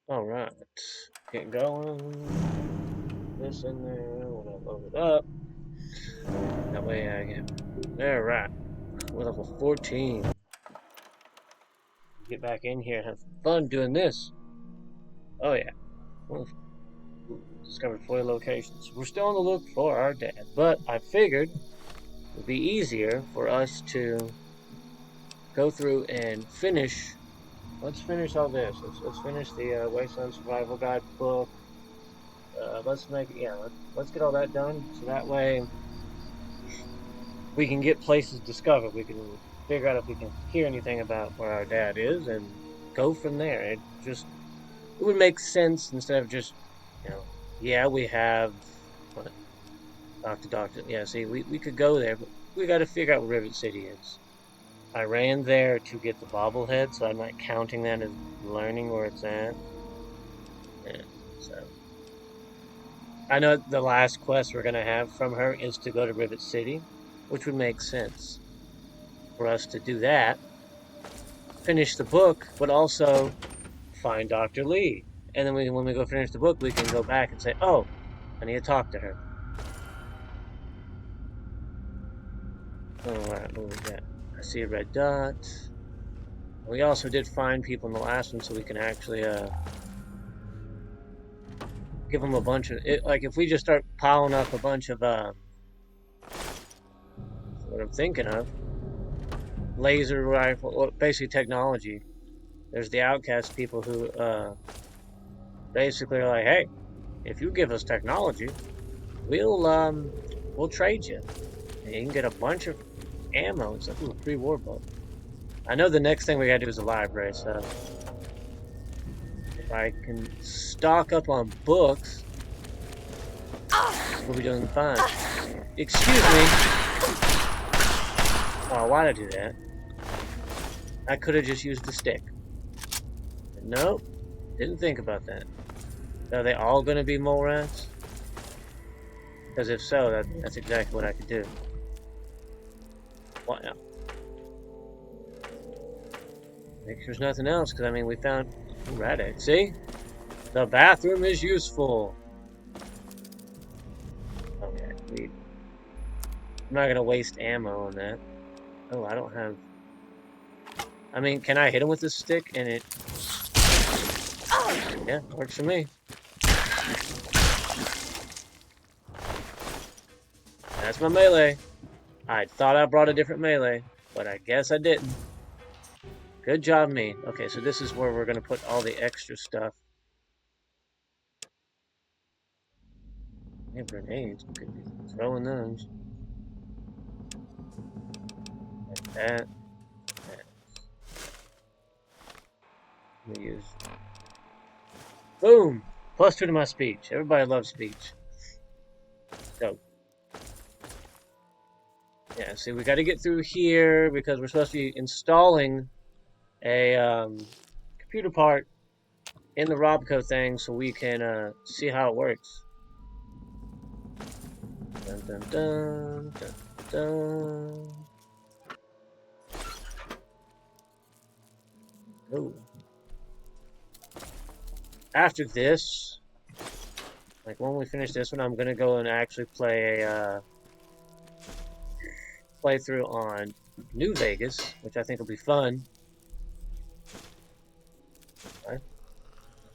Alright. Get going. This in there. We'll load it up. That way I get. There, right. We're level 14. Get back in here and have fun doing this. Oh, yeah. We'll discovered 40 locations. We're still on the look for our dad, but I figured it would be easier for us to go through and finish. Let's finish all this. Let's finish the Wasteland Survival Guide book. Let's make it, yeah, let's get all that done so that way we can get places discovered. We can figure out if we can hear anything about where our dad is and go from there. It would make sense instead of just, you know, yeah, we have what, Doctor. Yeah, see, we could go there, but we got to figure out where Rivet City is. I ran there to get the bobblehead, so I'm not counting that as learning where it's at. Yeah, so I know the last quest we're gonna have from her is to go to Rivet City, which would make sense for us to do that, finish the book, but also find Dr. Lee. And then when we go finish the book, we can go back and say, oh, I need to talk to her. Alright, what was that? I see a red dot. We also did find people in the last one, so we can actually give them a bunch of like if we just start piling up a bunch of what I'm thinking of laser rifle, well, basically technology. There's the outcast people who basically are like, hey, if you give us technology, we'll trade you. And you can get a bunch of ammo. It's like a pre-war book. I know the next thing we gotta do is the library, so if I can stock up on books, we'll be doing fine. Excuse me. Oh, why'd I do that? I could have just used the stick. But nope, didn't think about that. Are they all gonna be molerats? Because if so, that's exactly what I could do. What now? Make sure there's nothing else, because I mean, we found radroaches. See? The bathroom is useful. Okay, I'm not gonna waste ammo on that. Oh, I don't have. I mean, can I hit him with this stick and it? Yeah, works for me. That's my melee. I thought I brought a different melee, but I guess I didn't. Good job, me. Okay, so this is where we're gonna put all the extra stuff. We have grenades. We could be throwing those. Like that. Let me use. Boom! +2 to my speech. Everybody loves speech. Go. Yeah, see, we got to get through here because we're supposed to be installing a computer part in the Robco thing so we can see how it works. Dun dun dun dun dun. Ooh. After this, like when we finish this one, I'm gonna go and actually play a playthrough on New Vegas, which I think will be fun. Right?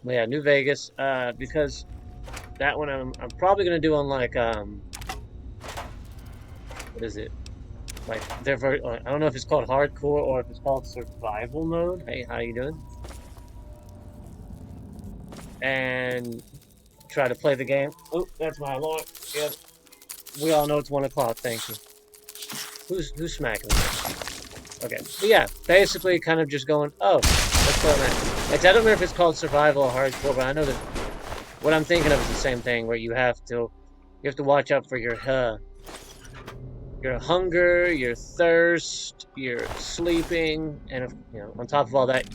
Well, yeah, New Vegas, because that one I'm probably gonna do on like what is it? Like they're very I don't know if it's called hardcore or if it's called survival mode. Hey, how you doing? And try to play the game. Oh, that's my alarm. Yep. We all know it's 1 o'clock. Thank you. Who's smacking me? Okay. But yeah, basically kind of just going, oh, let's play that. Like, I don't know if it's called survival or hardcore, but I know that what I'm thinking of is the same thing where you have to watch out for your hunger, your thirst, your sleeping, and if, you know, on top of all that,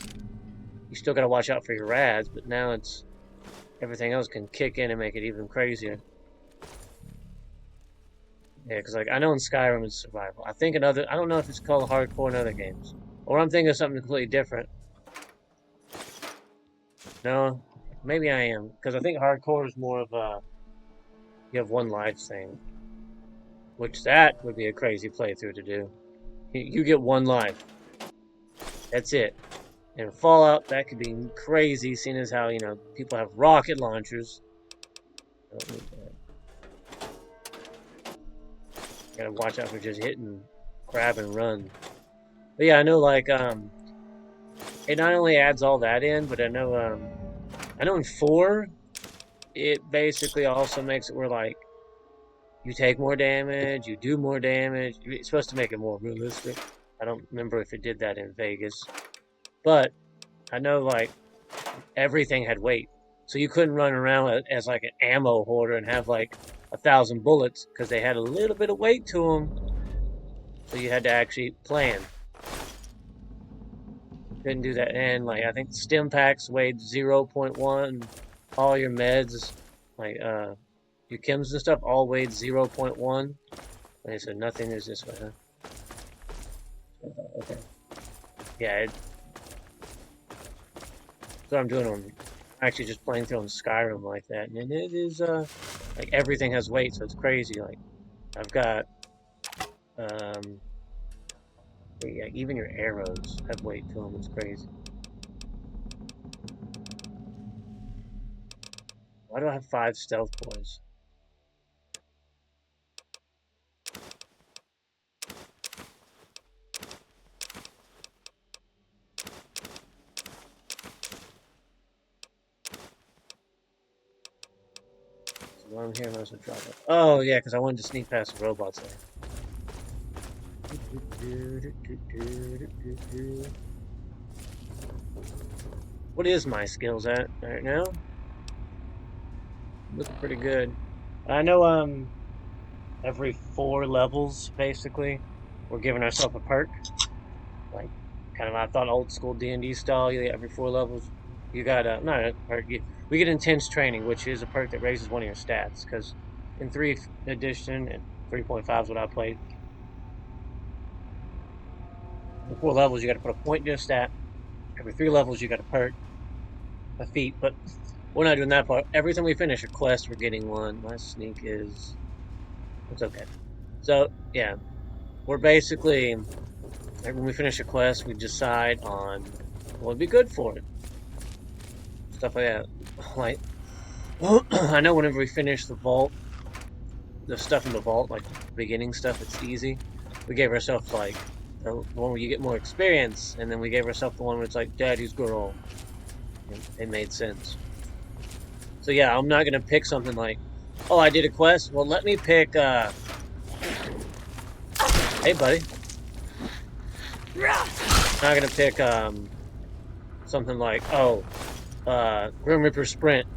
you still got to watch out for your rads. But now it's everything else can kick in and make it even crazier. Yeah, because like I know in Skyrim it's survival. I think I don't know if it's called hardcore in other games, or I'm thinking of something completely different. No, maybe I am, because I think hardcore is more of a you have one life thing, which that would be a crazy playthrough to do. You get one life. That's it. And Fallout, that could be crazy, seeing as how, people have rocket launchers. I don't need that. Gotta watch out for just hitting grab and run. But yeah, I know it not only adds all that in, but I know in 4 it basically also makes it where you take more damage, you do more damage. It's supposed to make it more realistic. I don't remember if it did that in Vegas. But I know everything had weight. So you couldn't run around as like an ammo hoarder and have 1,000 bullets because they had a little bit of weight to them. So you had to actually plan. Couldn't do that. And I think stim packs weighed 0.1. All your meds, your chems and stuff, all weighed 0.1. Like I said, nothing is this way, huh? Okay. Yeah, that's what I'm doing. I'm actually just playing through on Skyrim like that, and it is everything has weight, so it's crazy. I've got yeah, even your arrows have weight to them. It's crazy. Why do I have 5 stealth boys? So while I'm here, I might as well drop it. Oh yeah, because I wanted to sneak past the robots there. What is my skills at right now? Looking pretty good. I know every 4 levels basically we're giving ourselves a perk. Like kind of I thought old school D&D style, every 4 levels you got not a perk. We get intense training, which is a perk that raises one of your stats because in 3 edition and 3.5 is what I played. In 4 levels you got to put a point in your stat. Every 3 levels you got a perk, a feat, but we're not doing that part. Every time we finish a quest, we're getting one. My sneak is it's okay. So yeah, we're basically when we finish a quest, we decide on what would be good for it. Stuff like that. Like I know whenever we finish the vault, the stuff in the vault, like the beginning stuff, it's easy. We gave ourselves the one where you get more experience, and then we gave ourselves the one where it's like Daddy's girl. And it made sense. So yeah, I'm not gonna pick something like, oh, I did a quest. Well, let me pick. Hey, buddy. I'm not gonna pick something like, oh, Grim Reaper Sprint.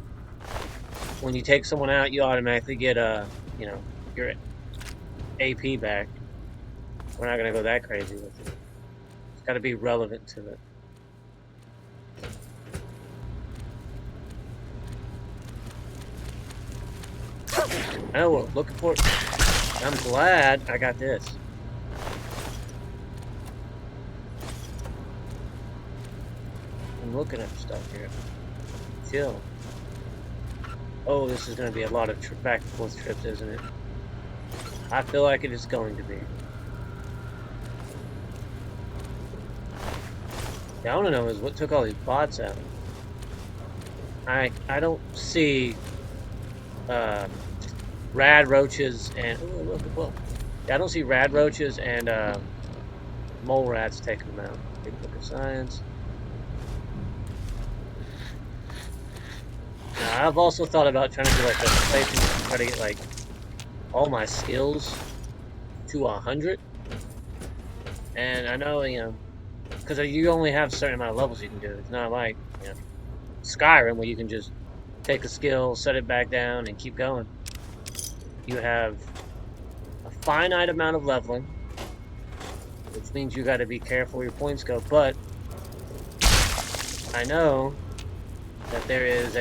When you take someone out, you automatically get your AP back. We're not gonna go that crazy with it. It's got to be relevant to it. I know we're looking for it. I'm glad I got this. I'm looking at stuff here. Chill. Oh, this is going to be a lot of back and forth trips, isn't it? I feel like it is going to be. Yeah, I want to know is what took all these bots out. I don't see radroaches and I don't see radroaches and molerats taking them out. Big Book of Science. Now, I've also thought about trying to do a playthrough and try to get all my skills to 100. And I know because you only have a certain amount of levels you can do. It's not like Skyrim where you can just take a skill, set it back down, and keep going. You have a finite amount of leveling, which means you got to be careful where your points go. But I know that there is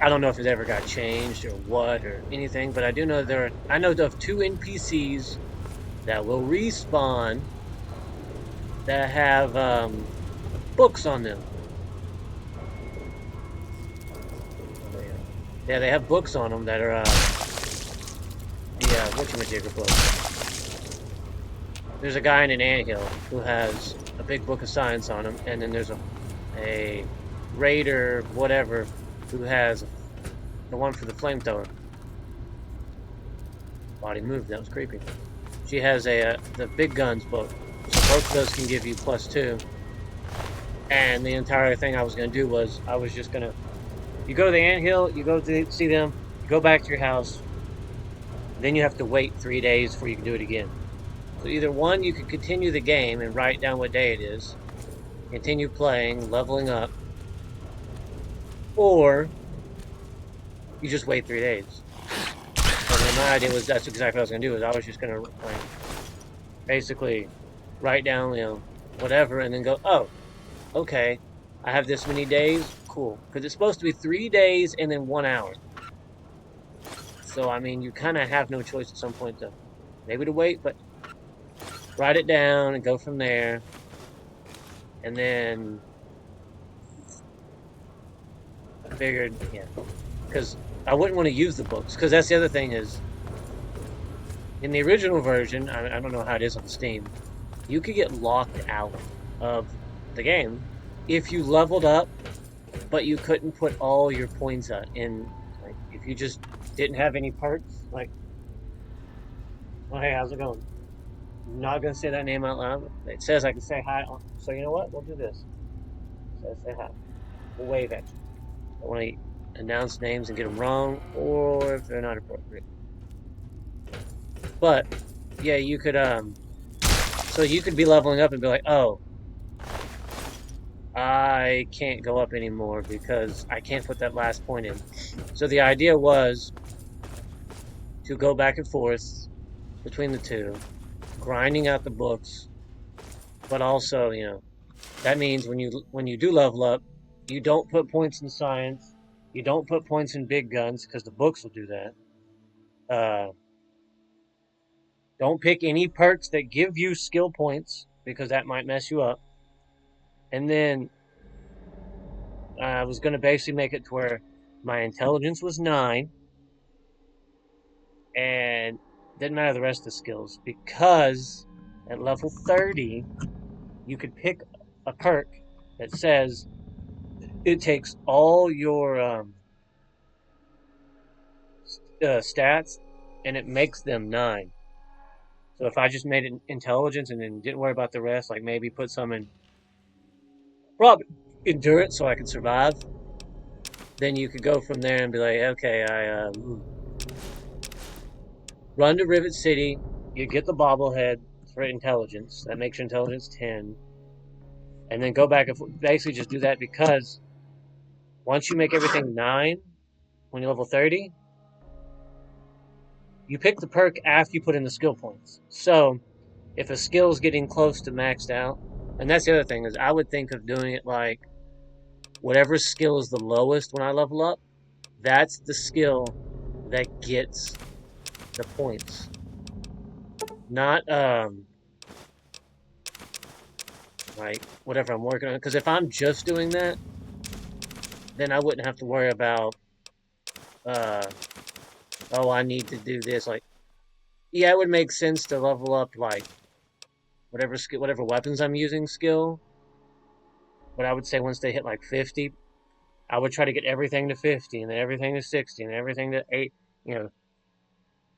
I don't know if it ever got changed or what or anything, but I do know I know of 2 NPCs that will respawn that have books on them. Yeah, they have books on them that are the whatchamajigger books. There's a guy in an anthill who has a big book of science on him, and then there's a raider, whatever, who has the one for the flamethrower. Body moved. That was creepy. She has the big guns book, so both of those can give you +2. And the entire thing I was gonna do was I was just gonna you go to the anthill, you go to see them, you go back to your house, then you have to wait 3 days before you can do it again. So either one, you could continue the game and write down what day it is, continue playing, leveling up, or you just wait 3 days. And then my idea was that's exactly what I was gonna do. Is I was just gonna like basically write down whatever, and then go, oh, okay, I have this many days, cool, because it's supposed to be 3 days and then 1 hour. So I mean, you kind of have no choice at some point to maybe to wait, but write it down and go from there. And then I figured, yeah, because I wouldn't want to use the books, because that's the other thing is, in the original version, I don't know how it is on Steam, you could get locked out of the game if you leveled up, but you couldn't put all your points in. Like, if you just didn't have any perks, like, oh, hey, how's it going? I'm not gonna say that name out loud. It says I can say hi, so you know what? We'll do this. It says say hi. We'll wave at you. I want to announce names and get them wrong, or if they're not appropriate. But yeah, you could so you could be leveling up and be like, oh, I can't go up anymore because I can't put that last point in. So the idea was to go back and forth between the two, grinding out the books, but also, that means when you do level up, you don't put points in science, you don't put points in big guns because the books will do that. Don't pick any perks that give you skill points because that might mess you up. And then I was going to basically make it to where my intelligence was 9 and didn't matter the rest of the skills because at level 30 you could pick a perk that says it takes all your stats and it makes them 9. So if I just made it intelligence and then didn't worry about the rest, like maybe put some in probably endurance so I could survive, then you could go from there and be like, okay, I run to Rivet City. You get the bobblehead for intelligence. That makes your intelligence 10. And then go back and basically just do that because once you make everything 9, when you're level 30, you pick the perk after you put in the skill points. So if a skill's getting close to maxed out, and that's the other thing is I would think of doing it like whatever skill is the lowest when I level up, that's the skill that gets the points. Not like whatever I'm working on. Because if I'm just doing that, then I wouldn't have to worry about oh, I need to do this. Like, yeah, it would make sense to level up like whatever skill, whatever weapons I'm using skill. But I would say once they hit like 50, I would try to get everything to 50 and then everything to 60 and everything to 8,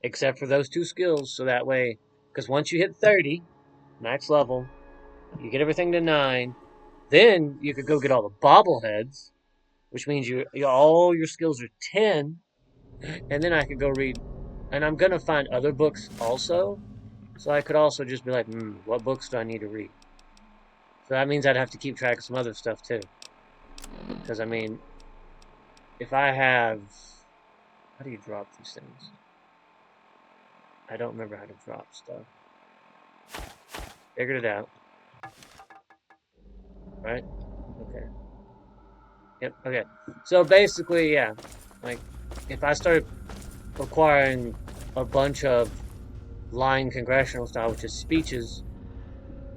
except for those 2 skills. So that way, because once you hit 30, max level, you get everything to 9. Then you could go get all the bobbleheads, which means all your skills are 10. And then I could go read, and I'm gonna find other books also. So I could also just be like, what books do I need to read? So that means I'd have to keep track of some other stuff too. Because I mean, if I have, how do you drop these things? I don't remember how to drop stuff. Figured it out. Right? Okay. Yep, okay. So basically, yeah. Like, if I started acquiring a bunch of lying congressional style, which is speeches,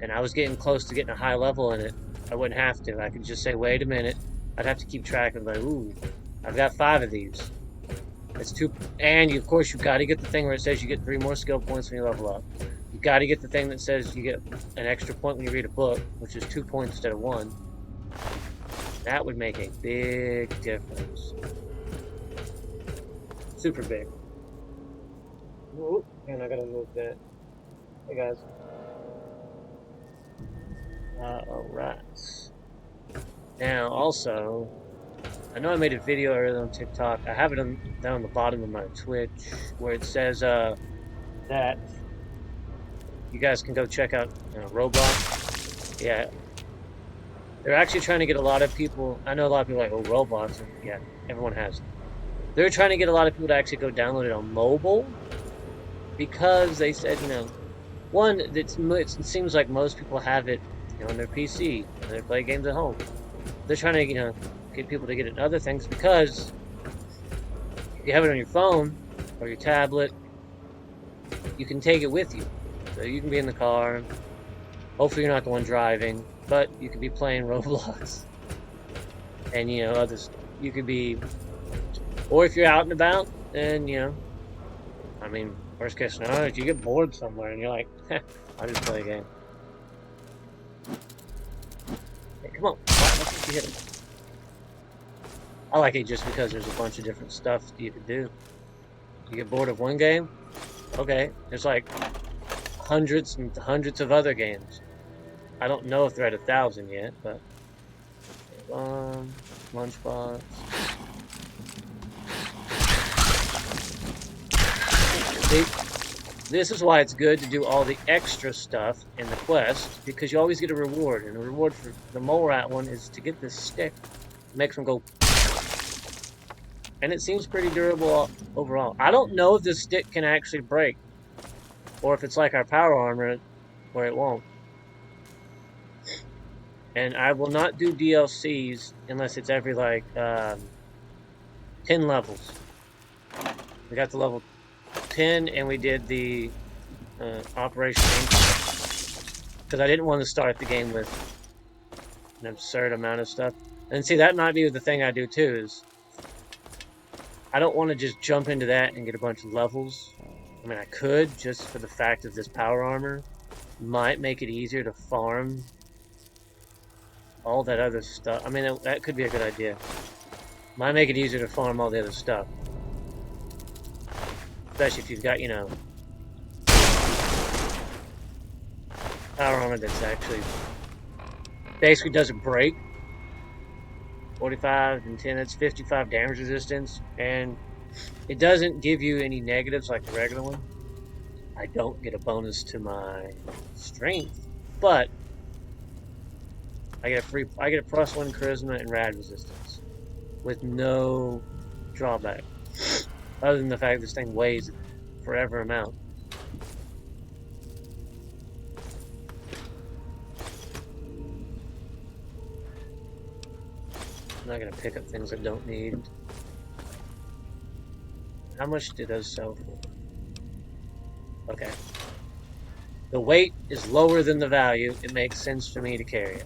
and I was getting close to getting a high level in it, I wouldn't have to. I could just say, wait a minute. I'd have to keep track of like, ooh, I've got 5 of these. It's 2, and of course you've got to get the thing where it says you get 3 more skill points when you level up. You've got to get the thing that says you get an extra point when you read a book, which is 2 points instead of 1. That would make a big difference. Super big. Whoop, and I gotta move that. Hey guys. Alright. Now, also, I know I made a video earlier on TikTok. I have it down the bottom of my Twitch where it says that you guys can go check out Roblox. Yeah. They're actually trying to get a lot of people. I know a lot of people are like, oh, Roblox. And yeah, everyone has it. They're trying to get a lot of people to actually go download it on mobile because they said, one, it seems like most people have it on their PC and they play games at home. They're trying to, get people to get it in other things because if you have it on your phone or your tablet, you can take it with you. So you can be in the car. Hopefully you're not the one driving, but you could be playing Roblox. And, other stuff. You could be, or if you're out and about, then, worst case scenario, if you get bored somewhere and you're like, I'll just play a game. Hey, come on. Let's hit him. I like it just because there's a bunch of different stuff you can do. You get bored of one game? Okay. There's like hundreds and hundreds of other games. I don't know if they're at 1,000 yet, but lunchbox. See, this is why it's good to do all the extra stuff in the quest, because you always get a reward, and the reward for the molerat one is to get this stick. It makes them go, and it seems pretty durable overall. I don't know if this stick can actually break, or if it's like our power armor, where it won't. And I will not do DLCs unless it's every, 10 levels. We got the level 10, and we did the Operation because I didn't want to start the game with an absurd amount of stuff. And see, that might be the thing I do, too, is I don't want to just jump into that and get a bunch of levels. I mean, I could, just for the fact of this power armor. Might make it easier to farm all that other stuff. I mean, that could be a good idea. Might make it easier to farm all the other stuff. Especially if you've got, power armor that's actually basically doesn't break. 45 and 10, that's 55 damage resistance. And it doesn't give you any negatives like the regular one. I don't get a bonus to my strength, but I get a +1 charisma and rad resistance with no drawback, other than the fact this thing weighs forever amount. I'm not gonna pick up things I don't need. How much do those sell for? Okay. The weight is lower than the value. It makes sense for me to carry it.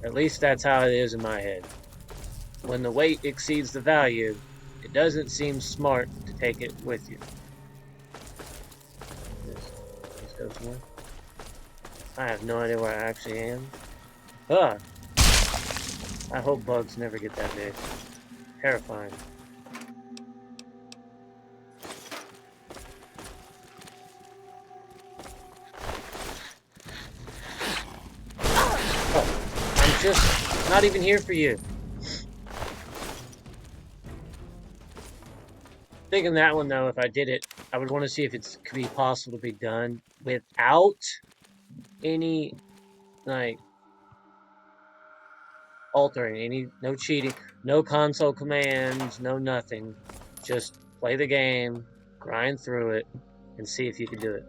At least that's how it is in my head. When the weight exceeds the value, it doesn't seem smart to take it with you. Let's go somewhere. I have no idea where I actually am. Ah! I hope bugs never get that big. Terrifying. I'm just not even here for you. Thinking that one though, if I did it, I would want to see if it could be possible to be done without any, altering, no cheating, no console commands, no nothing. Just play the game, grind through it, and see if you can do it.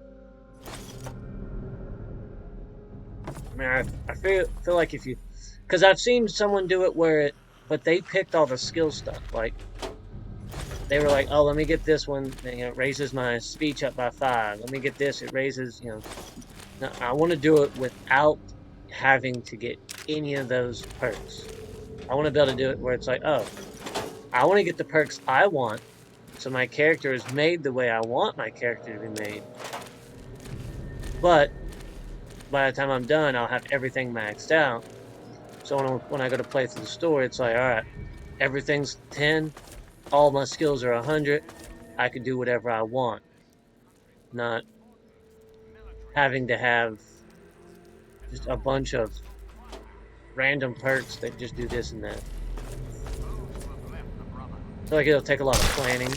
I mean, I feel like if you, because I've seen someone do it but they picked all the skill stuff, they were like, oh, let me get this one, it raises my speech up by 5. Let me get this, it raises, No, I want to do it without having to get any of those perks. I want to be able to do it where it's like, oh, I want to get the perks I want, So my character is made the way I want my character to be made. But by the time I'm done, I'll have everything maxed out. So when I go to play through the story, it's like, all right, everything's 10, all my skills are 100. I can do whatever I want, not having to have just a bunch of random perks that just do this and that. So like it'll take a lot of planning,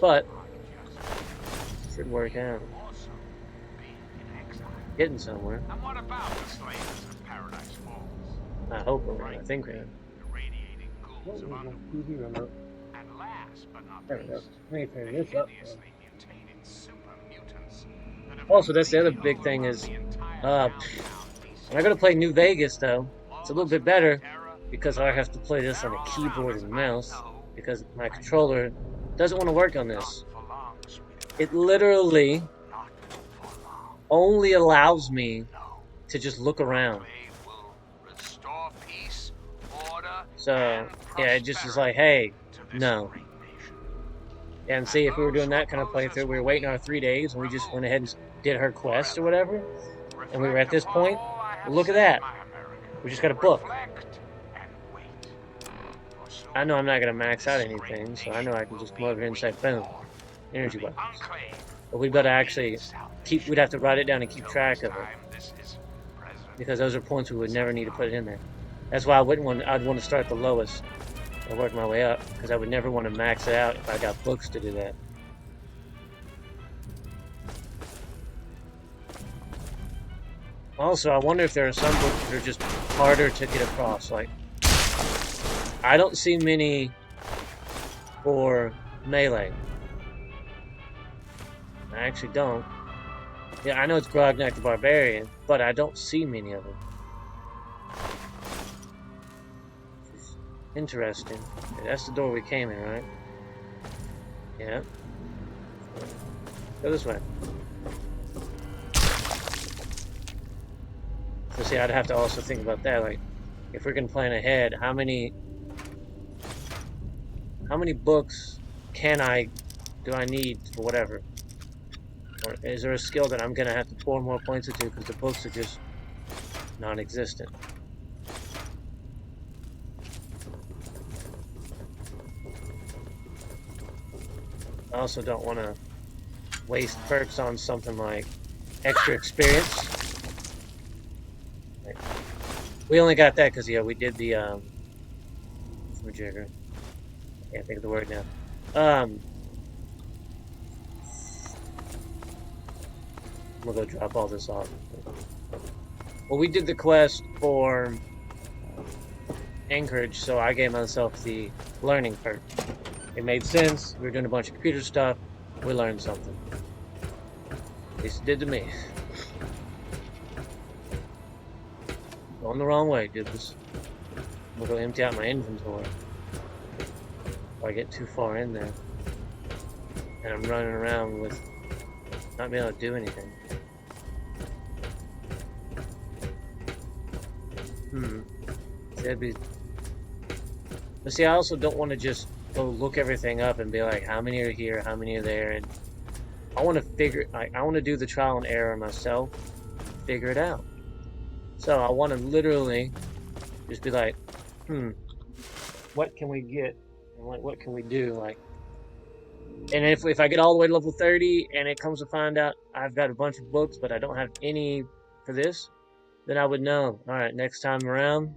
but it should work out. Getting somewhere. And what about the slayers of Paradise Falls? I hope we're right. I think we're The radiating ghouls of remote. And last but not There we go. least, Let me turn this up. hideously mutated super mutants that have Also, that's the other completely big thing overrun is, the entire when downtown I go to play New Vegas, though, it's a little bit better terror, because I have to play this on a they're all keyboard around and us, mouse I know. because my controller doesn't want to work on this. Not for long, sweetheart. It literally Not for long. only allows me No. to just look around. They will restore peace, order, So, and yeah, it just is prosperity like, hey, to this no. great nation. And see, if we were doing that kind of playthrough, we were waiting our 3 days and we just went ahead and did her quest or whatever, and we were at this point, well, look at that. We just got a book. I know I'm not going to max out anything, so I know I can just come over here and say, boom, energy weapons. But we better actually we'd have to write it down and keep track of it. Because those are points we would never need to put it in there. That's why I'd want to start at the lowest and work my way up, because I would never want to max it out if I got books to do that. Also, I wonder if there are some books that are just harder to get across. Like, I don't see many for Melee. I actually don't. Yeah, I know it's Grognak the Barbarian, but I don't see many of them. Interesting. Okay, that's the door we came in, right? Yeah. Go this way. So see, I'd have to also think about that. Like, if we're gonna plan ahead, how many books do I need for whatever? Or is there a skill that I'm gonna have to pour more points into because the books are just non-existent? I also don't want to waste perks on something like extra experience. We only got that because, yeah, we did the, jigger. I can't think of the word now. I'm gonna go drop all this off. Well, we did the quest for Anchorage, so I gave myself the learning perk. It made sense. We were doing a bunch of computer stuff. We learned something. At least it did to me. Going the wrong way, dude. I'm gonna go empty out my inventory before I get too far in there. And I'm running around with not being able to do anything. That'd be... But see, I also don't want to just go look everything up and be like, how many are here, how many are there, and I want to do the trial and error myself, figure it out. So I want to literally just be like, what can we get, and what can we do, like, and if I get all the way to level 30 and it comes to find out I've got a bunch of books but I don't have any for this, then I would know, all right, next time around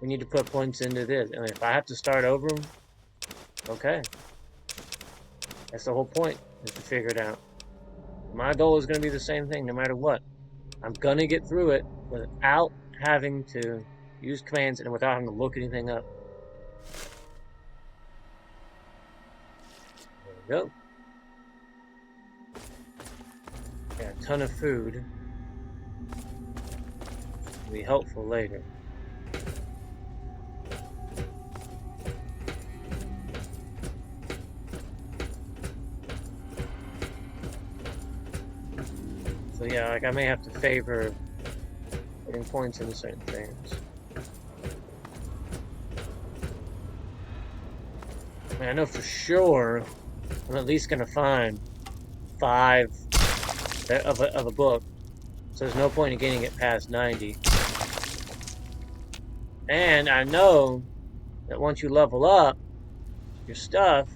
we need to put points into this, and if I have to start over them, okay. That's the whole point, is to figure it out. My goal is going to be the same thing no matter what. I'm going to get through it without having to use commands and without having to look anything up. There we go. Got a ton of food. Will be helpful later. So yeah, like I may have to favor putting points into certain things. I mean, I know for sure I'm at least gonna find 5 of a book, so there's no point in getting it past 90. And I know that once you level up your stuff,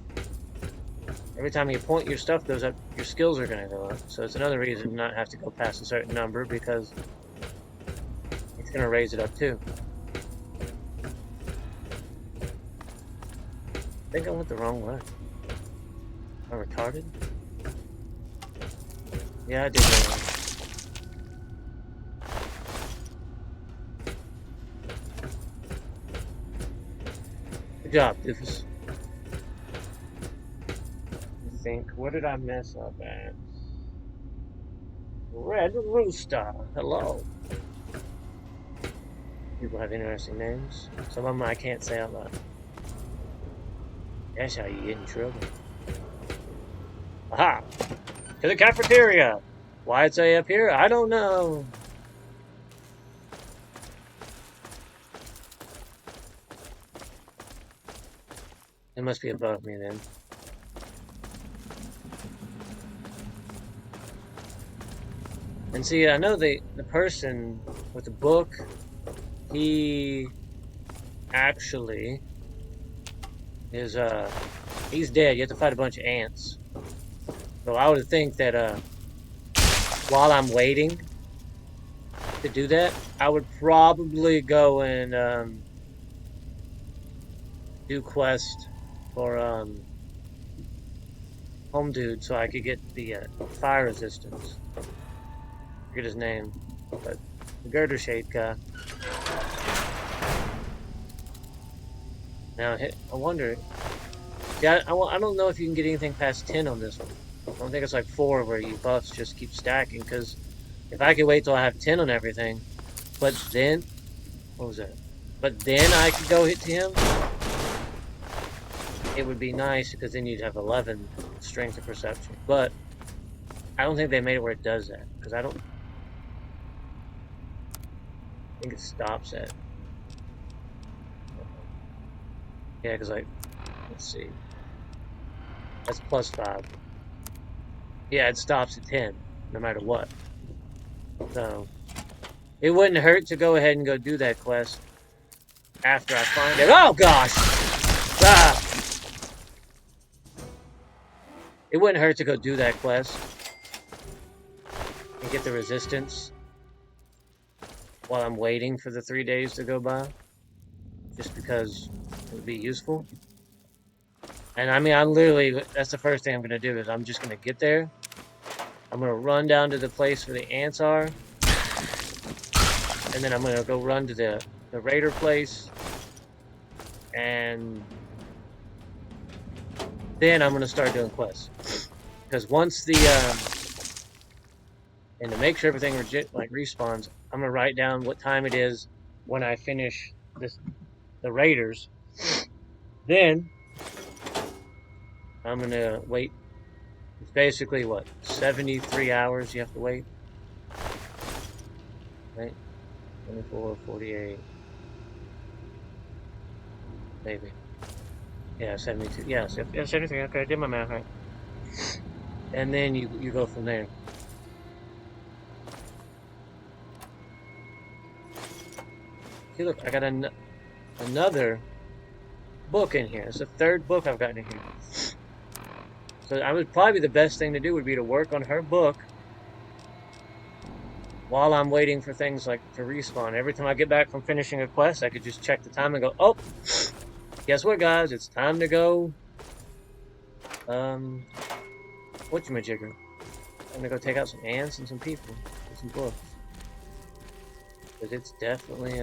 every time you point your stuff goes up, your skills are going to go up. So it's another reason to not have to go past a certain number, because it's going to raise it up too. I think I went the wrong way. Am I retarded? Yeah, I did go wrong. Good job, Doofus. I think, where did I mess up at? Red Rooster, hello. People have interesting names. Some of them I can't say out loud. That's how you get in trouble. Aha! To the cafeteria! Why it's up here? I don't know. It must be above me then. And see, I know the person with the book, he actually is he's dead. You have to fight a bunch of ants. So I would think that while I'm waiting to do that, I would probably go and do quest for Home Dude so I could get the fire resistance. I forget his name, but the girder shaped guy. Now I wonder. Yeah, I don't know if you can get anything past 10 on this one. I don't think it's like 4 where you buffs just keep stacking, because if I could wait till I have 10 on everything, but then, what was that? But then I could go hit to him, it would be nice, because then you'd have 11 strength of perception. But I don't think they made it where it does that, because I think it stops at, yeah, because like, let's see, that's +5. Yeah, it stops at 10, no matter what. So, it wouldn't hurt to go ahead and go do that quest after I find it. Oh, gosh! Ah! It wouldn't hurt to go do that quest and get the resistance while I'm waiting for the 3 days to go by, just because it would be useful. And I mean, that's the first thing I'm going to do, is I'm just going to get there. I'm going to run down to the place where the ants are. And then I'm going to go run to the raider place. And then I'm going to start doing quests. Because once and to make sure everything respawns, I'm going to write down what time it is when I finish the raiders. Then I'm going to wait. It's basically, what, 73 hours you have to wait? Right? 24, 48. Maybe. Yeah, 72. Yeah, 73. Okay, I did my math right. And then you go from there. See, look, I got another book in here. It's the 3rd book I've gotten in here. So I would probably the best thing to do would be to work on her book while I'm waiting for things like to respawn. Every time I get back from finishing a quest, I could just check the time and go, oh, guess what, guys? It's time to go. Whatchamajigger? I'm gonna go take out some ants and some people and some books. Because it's definitely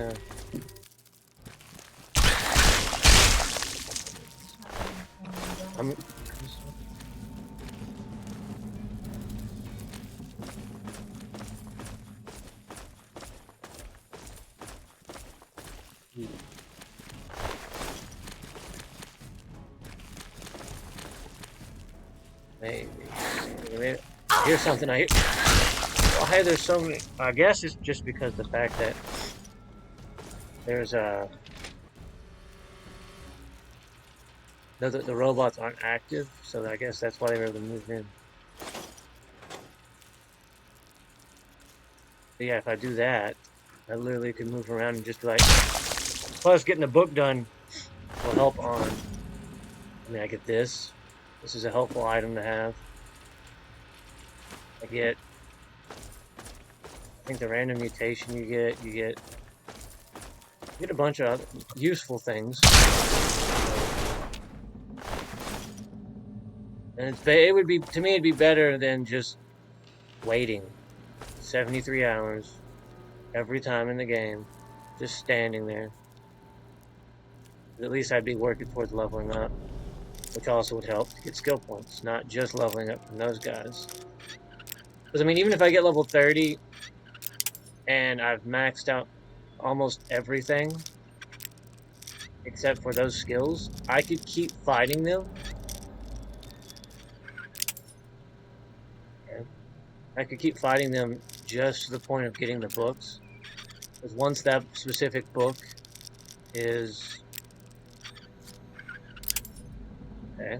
maybe. Here's something I hear. Why there's so many? I guess it's just because the fact that there's The robots aren't active, so I guess that's why they were able to move in. But yeah, if I do that, I literally could move around and just be like. Plus, getting the book done will help on. I mean, I get this. This is a helpful item to have. I get. I think the random mutation you get a bunch of useful things. And it would be, to me, it'd be better than just waiting 73 hours every time in the game, just standing there. At least I'd be working towards leveling up, which also would help to get skill points, not just leveling up from those guys. Because, I mean, even if I get level 30 and I've maxed out almost everything except for those skills, I could keep fighting them. Okay. I could keep fighting them just to the point of getting the books. Because once that specific book is okay,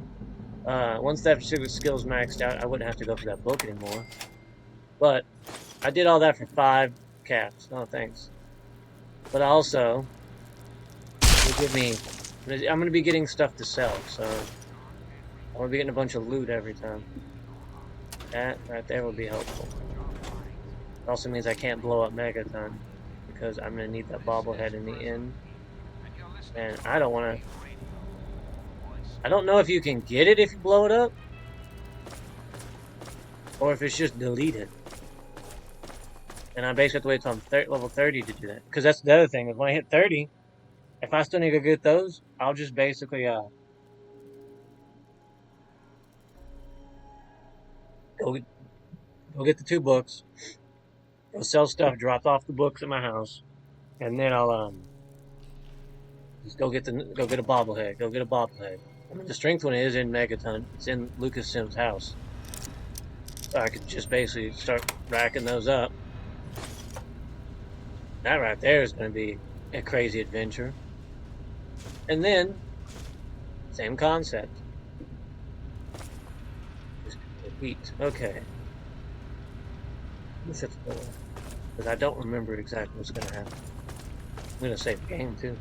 once that specific skill is maxed out, I wouldn't have to go for that book anymore. But I did all that for 5 caps. Oh, thanks. But also, will give me. I'm gonna be getting stuff to sell, so I'm gonna be getting a bunch of loot every time. That right there will be helpful. It also means I can't blow up Megaton because I'm gonna need that bobblehead in the end, and I don't want to. I don't know if you can get it if you blow it up, or if it's just deleted. And I basically have to wait till I'm level 30 to do that. Because that's the other thing, is when I hit 30, if I still need to get those, I'll just basically go get the 2 books, go sell stuff, drop off the books at my house, and then I'll just go get a bobblehead, go get a bobblehead. I mean, the strength one is in Megaton. It's in Lucas Sim's house. So I could just basically start racking those up. That right there is going to be a crazy adventure. And then, same concept. Just repeat. Okay. Let's hit the door. Because I don't remember exactly what's going to happen. I'm going to save the game, too.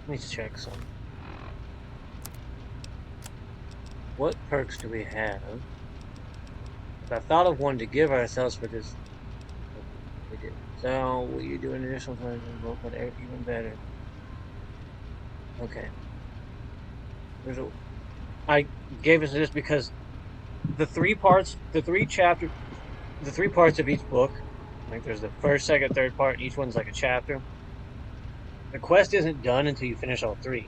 Let me check some. What perks do we have? If I thought of one to give ourselves for this, we did. So, will you do an additional thing? But even better. Okay. I gave us this because the 3 parts of each book, like there's the first, second, third part, and each one's like a chapter. The quest isn't done until you finish all 3.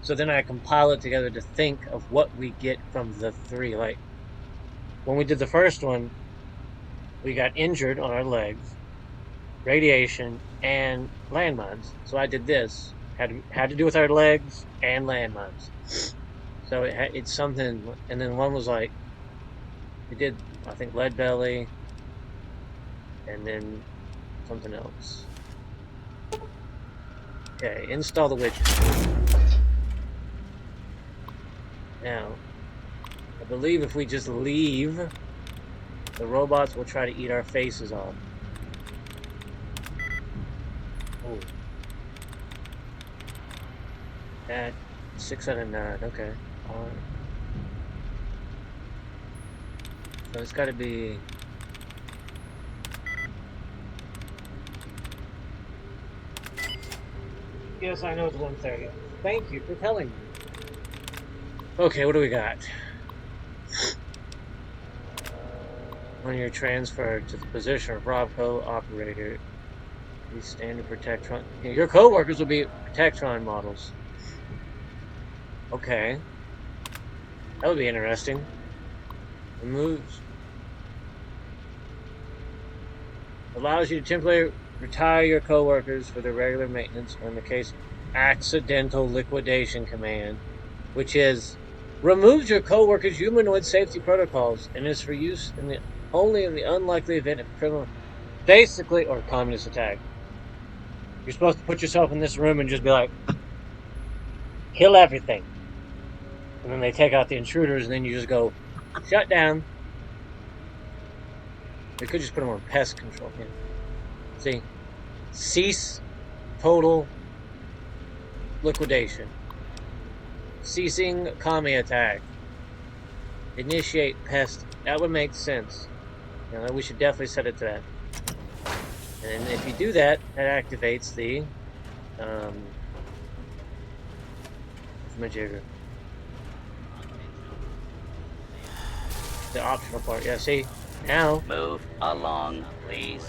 So then I compile it together to think of what we get from the 3. Like, when we did the first one, we got injured on our legs, radiation, and landmines. So I did this. Had to do with our legs and landmines. So it's something, and then one was like, we did, I think, lead belly, and then something else. Okay, install the widget. Now, I believe if we just leave, the robots will try to eat our faces off. Oh. At 6 out of 9, okay. Alright. So it's gotta be... Yes, I know it's 1:30. Thank you for telling me. Okay, what do we got? When you're transferred to the position of Robco operator, these standard Protectron... Your co-workers will be Protectron models. Okay. That would be interesting. Removes. Allows you to temporarily retire your co-workers for their regular maintenance, or in the case of accidental liquidation command, which is removes your co-workers' humanoid safety protocols and is for use only in the unlikely event of criminal, basically, or communist attack. You're supposed to put yourself in this room and just be like, kill everything. And then they take out the intruders, and then you just go, shut down. We could just put them on pest control. Yeah. See? Cease total liquidation. Ceasing commie attack. Initiate pest. That would make sense. You know, we should definitely set it to that. And if you do that, that activates the majigger. The optional part. Yeah, see? Now Move along, please.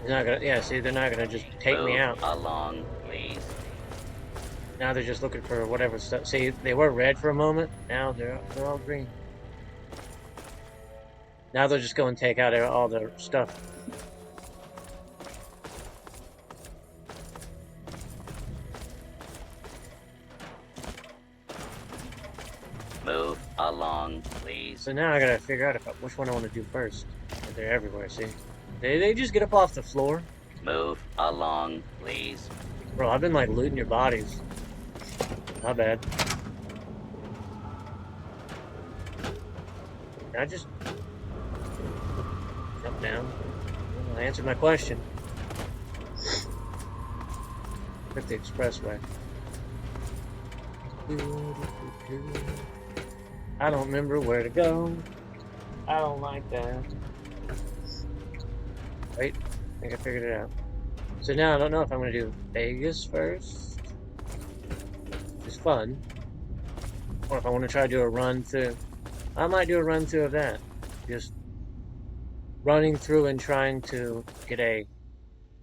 he's not gonna, yeah, see, they're not gonna just take me out. Along, please. Now they're just looking for whatever stuff. See, they were red for a moment. Now they're all green. Now they'll just go and take out all their stuff. Move along, please. So now I gotta figure out which one I want to do first. They're everywhere, see? They just get up off the floor. Move along, please. Bro, I've been like looting your bodies. Not bad. Can I just jump down? I answered my question. Hit the expressway. I don't remember where to go. I don't like that. Wait, I think I figured it out. So now I don't know if I'm going to do Vegas first, which is fun, or if I want to try to do a run through. I might do a run through of that. Just running through and trying to get a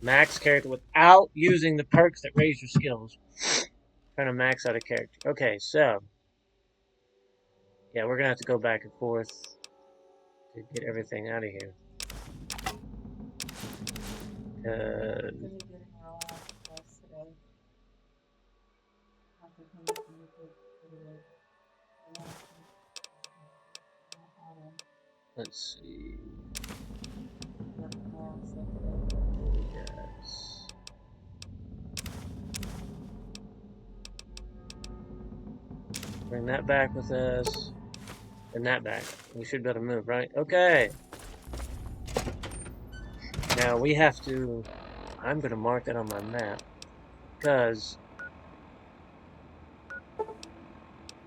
max character without using the perks that raise your skills. Trying to max out a character. Okay, so yeah, we're gonna have to go back and forth to get everything out of here. Let's see. Yes. Bring that back with us. And that back. We should be able to move, right? Okay. Now we have to... I'm going to mark that on my map. Because...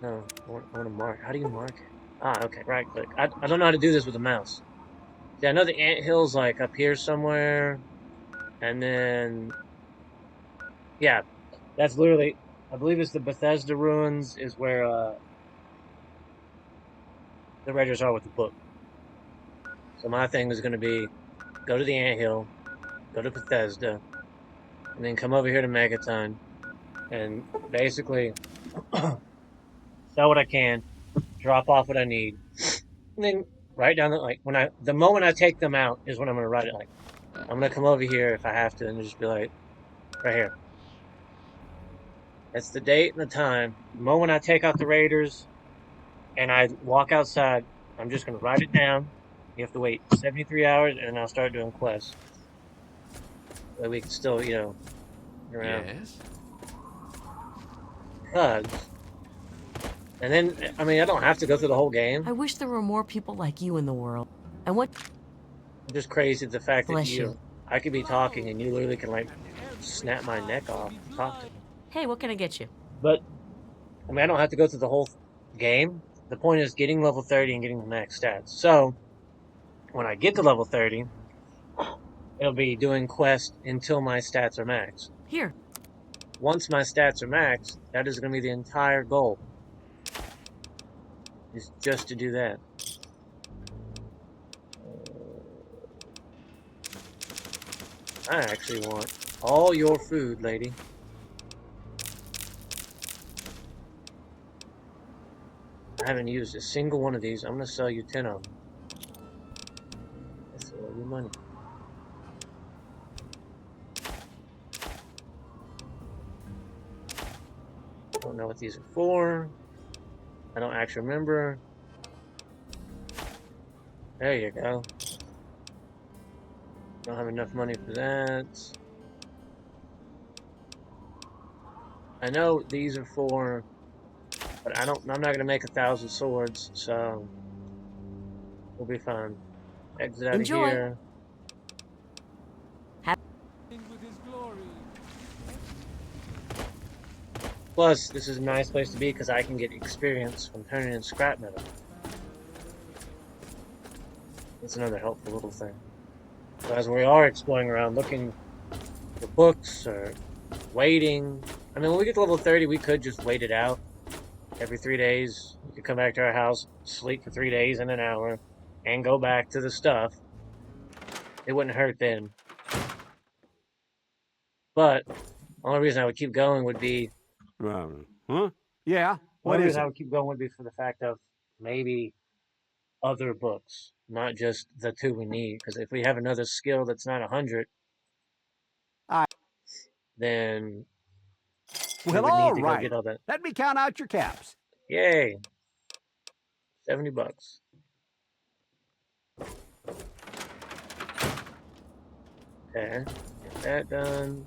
No, I want to mark. How do you mark it? Ah, okay, right click. I don't know how to do this with a mouse. See, I know the anthill's like up here somewhere. And then... Yeah, that's literally... I believe it's the Bethesda ruins is where the Raiders are with the book. So my thing is going to be go to the anthill, go to Bethesda, and then come over here to Megaton, and basically sell what I can, drop off what I need, and then write down the moment I take them out is when I'm going to write it like. I'm going to come over here if I have to and just be like, right here. That's the date and the time. The moment I take out the Raiders and I walk outside, I'm just going to write it down. You have to wait 73 hours and then I'll start doing quests. So we can still, around. Yes? Because, and then, I mean, I don't have to go through the whole game. I wish there were more people like you in the world. And what? I'm just crazy the fact that Bless you. I could be talking and you literally can, like, snap my neck off and talk to me. Hey, what can I get you? But, I mean, I don't have to go through the whole game. The point is getting level 30 and getting the max stats. So, when I get to level 30, it'll be doing quests until my stats are maxed. Here. Once my stats are maxed, that is going to be the entire goal. Is just to do that. I actually want all your food, lady. I haven't used a single one of these. I'm going to sell you 10 of them. That's all your money. Don't know what these are for. I don't actually remember. There you go. Don't have enough money for that. I know these are for, but I'm not gonna make 1,000 swords, so we'll be fine. Exit out of Enjoy. here. With his glory. Plus, this is a nice place to be because I can get experience from turning in scrap metal. That's another helpful little thing. So as we are exploring around, looking for books or waiting. I mean, when we get to level 30, we could just wait it out. Every 3 days, we could come back to our house, sleep for 3 days and an hour, and go back to the stuff. It wouldn't hurt then. But the only reason I would keep going would be Huh? Yeah. the only reason I would keep going would be for the fact of maybe other books, not just the 2 we need. Because if we have another skill that's not 100, then we Well, would need all to go right. get all that. Let me count out your caps. Yay! $70. Okay, get that done.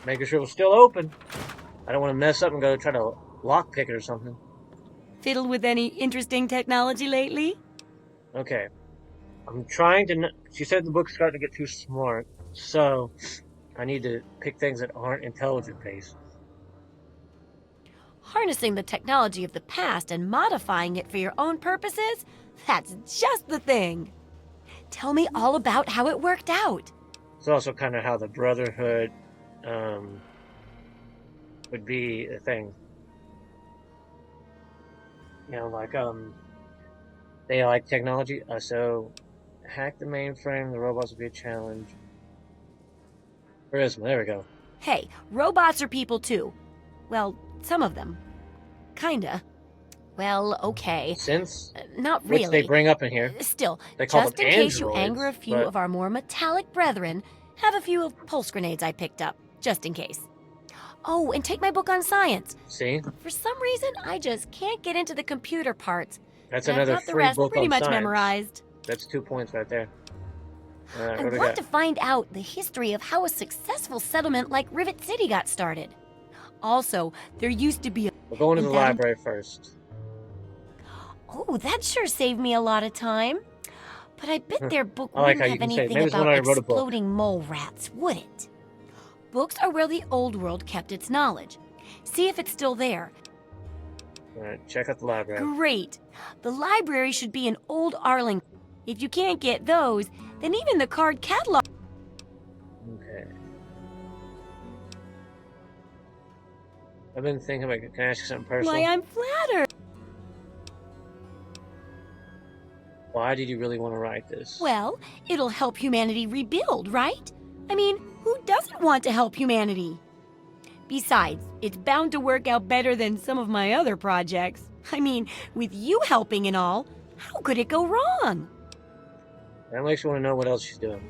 Making sure it's still open. I don't want to mess up and go try to lockpick it or something. Fiddled with any interesting technology lately? Okay. I'm trying to... She said the book's starting to get too smart, so I need to pick things that aren't intelligent-based. Harnessing the technology of the past and modifying it for your own purposes? That's just the thing. Tell me all about how it worked out. It's also kind of how the Brotherhood would be a thing. You know, like, they like technology, so hack the mainframe, the robots will be a challenge. Charisma, there we go. Hey, robots are people too. Well, some of them. Kinda. Well, okay. Synths, Not really. which they bring up in here. Still, They call just them in case you androids, anger a few but- of our more metallic brethren, have a few of pulse grenades I picked up, just in case. Oh, and take my book on science. See? For some reason, I just can't get into the computer parts. That's And another I've got the free rest book pretty on much science. memorized. That's 2 points right there. Alright, I what do we want got? to find out the history of how a successful settlement like Rivet City got started. Also, there used to be a... We're going to the and then- library first. Oh, that sure saved me a lot of time. But I bet their book I like wouldn't how you have can say, anything maybe it's when about I wrote a book. exploding mole rats, would it? Books are where the old world kept its knowledge. See if it's still there. Alright, check out the library. Great. The library should be in Old Arlington. If you can't get those, then even the card catalog... Okay. I've been thinking about, can I ask you something personal? Why, I'm flattered. Why did you really want to write this? Well, it'll help humanity rebuild, right? I mean, who doesn't want to help humanity? Besides, it's bound to work out better than some of my other projects. I mean, with you helping and all, how could it go wrong? That makes you want to know what else she's doing.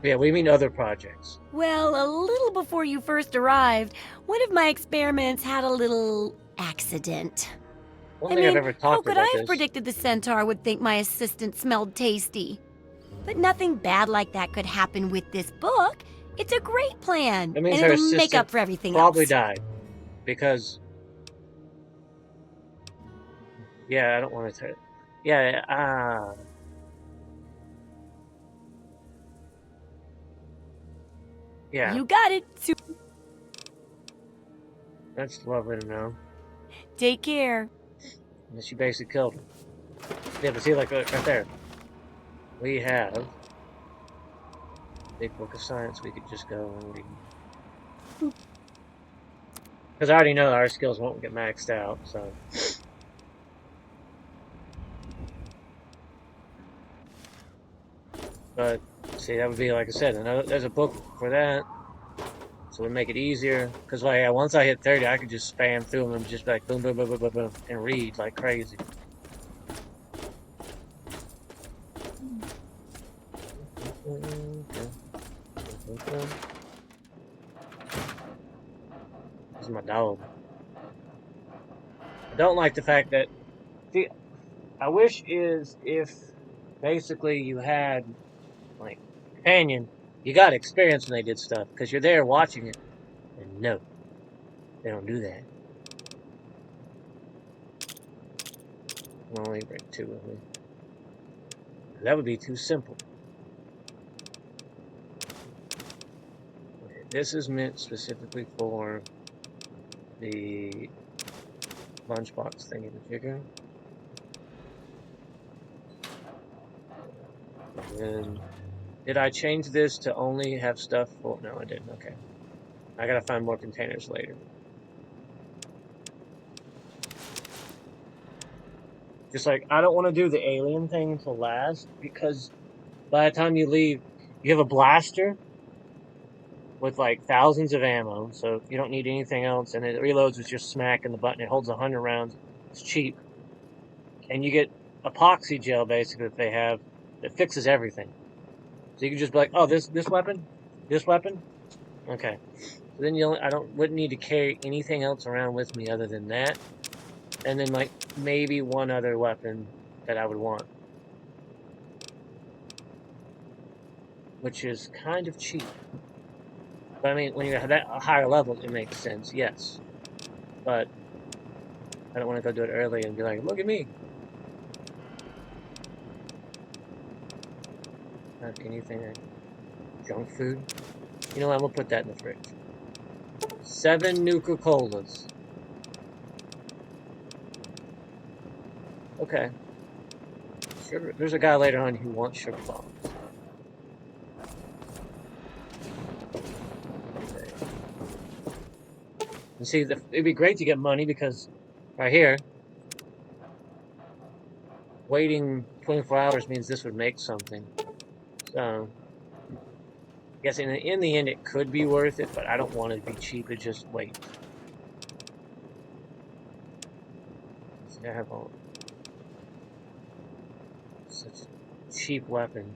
Yeah, what do you mean other projects? Well, a little before you first arrived, one of my experiments had a little accident. I don't I think mean, I've ever how talked could about I have this. predicted the centaur would think my assistant smelled tasty? But nothing bad like that could happen with this book. It's a great plan, That means and her it'll make assistant up for everything Probably else. died. Because... Yeah, I don't want to... Yeah, Yeah, You got it. that's lovely to know. Take care. And she basically killed him. Yeah, but see, like, right there. We have... Big book of science we could just go and read. Because I already know our skills won't get maxed out, so... But, see, that would be, like I said, there's a book for that. So it would make it easier. Because, like, yeah, once I hit 30, I could just spam through them and just be like, boom, boom, boom, boom, boom, boom, and read like crazy. This is my dog. I don't like the fact that... See, I wish is if basically you had like companion, you got experience when they did stuff because you're there watching it. And no, they don't do that. I'll only bring 2 with me. That would be too simple. Okay, this is meant specifically for the lunchbox thingy majigger. And then, did I change this to only have stuff for? No, I didn't. Okay. I gotta find more containers later. Just like, I don't want to do the alien thing until last, because by the time you leave, you have a blaster with like thousands of ammo, so you don't need anything else, and it reloads with just smacking the button. It holds 100 rounds. It's cheap. And you get epoxy gel, basically, that they have, that fixes everything. So you can just be like, oh, this weapon? This weapon? Okay. So then wouldn't need to carry anything else around with me other than that. And then like maybe one other weapon that I would want. Which is kind of cheap. But I mean, when you're at that higher level, it makes sense, yes. But I don't want to go do it early and be like, look at me. Not anything. Junk food. You know what? I'm going to put that in the fridge. 7 Nuka-Colas. Okay. Sugar. There's a guy later on who wants sugar bombs. Okay. And see, it'd be great to get money because right here, waiting 24 hours means this would make something. So, I guess in the end it could be worth it, but I don't want it to be cheap to just wait. See, I have all such a cheap weapon.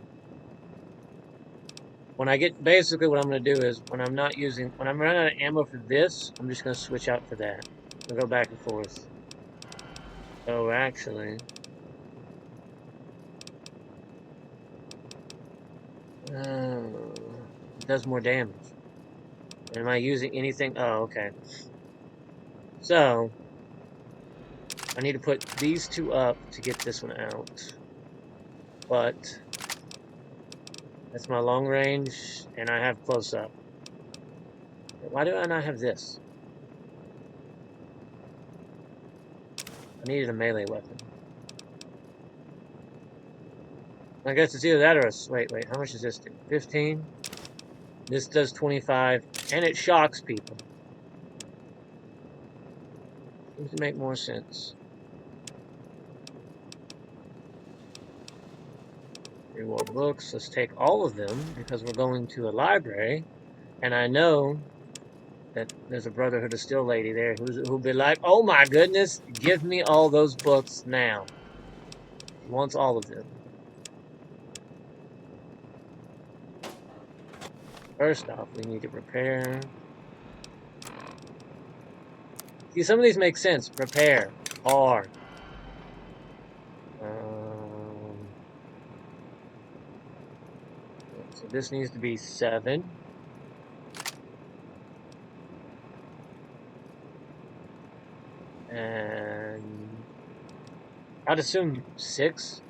When I get, basically what I'm going to do is, when I'm running out of ammo for this, I'm just going to switch out for that. I'll go back and forth. Oh, actually, it does more damage. Am I using anything? Oh, okay. So, I need to put these 2 up to get this one out. But that's my long range, and I have close up. Why do I not have this? I needed a melee weapon. I guess it's either that or a... Wait, how much does this do? 15? This does 25, and it shocks people. Seems to make more sense. Reward books. Let's take all of them, because we're going to a library, and I know that there's a Brotherhood of Steel lady there who'll be like, oh my goodness, give me all those books now. She wants all of them. First off, we need to repair. See, some of these make sense. Repair. R. So this needs to be 7. And I'd assume 6,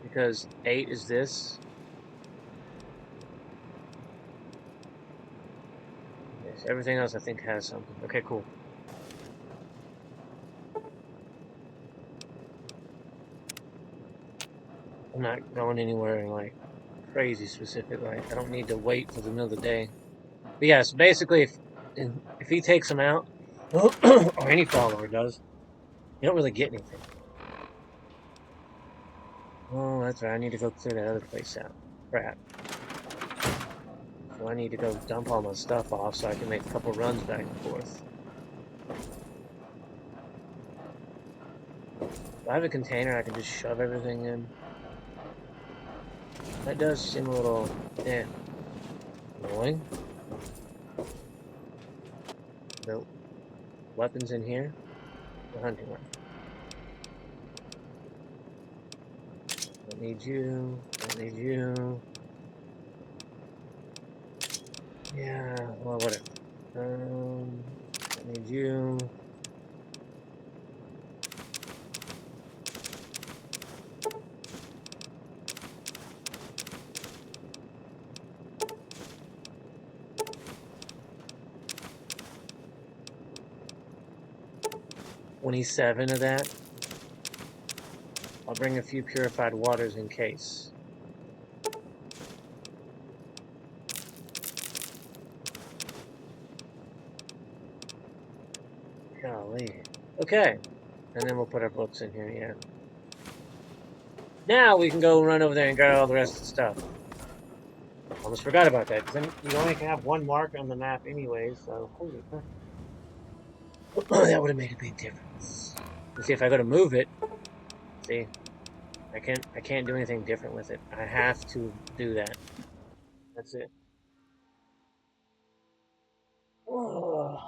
because 8 is this. Yes, everything else I think has something. Okay, cool. I'm not going anywhere like crazy specific. Like I don't need to wait till the middle of the day. But yes, basically, if he takes them out, or any follower does, you don't really get anything. Oh, that's right. I need to go clear that other place out. Crap. So I need to go dump all my stuff off so I can make a couple runs back and forth. Do I have a container I can just shove everything in? That does seem a little, annoying. Nope. Weapons in here? The hunting rifle. Don't need you. Don't need you. Yeah, well, whatever. Don't need you. $27 of that. I'll bring a few purified waters in case. Golly. Okay. And then we'll put our books in here, yeah. Now we can go run over there and grab all the rest of the stuff. Almost forgot about that, because then you only can have one mark on the map anyway, so holy crap. That would have made a big difference. Let's see if I go to move it. See? I can't do anything different with it. I have to do that. That's it. Oh.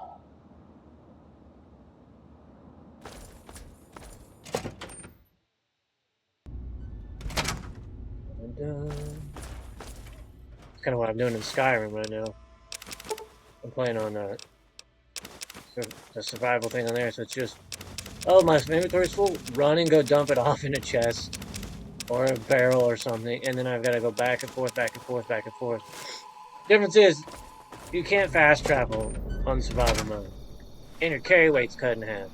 It's kind of what I'm doing in Skyrim right now. I'm playing on the survival thing on there, so it's just, oh, my inventory's full. Run and go dump it off in a chest or a barrel or something, and then I've got to go back and forth, back and forth, back and forth. Difference is, you can't fast travel on survival mode, and your carry weight's cut in half.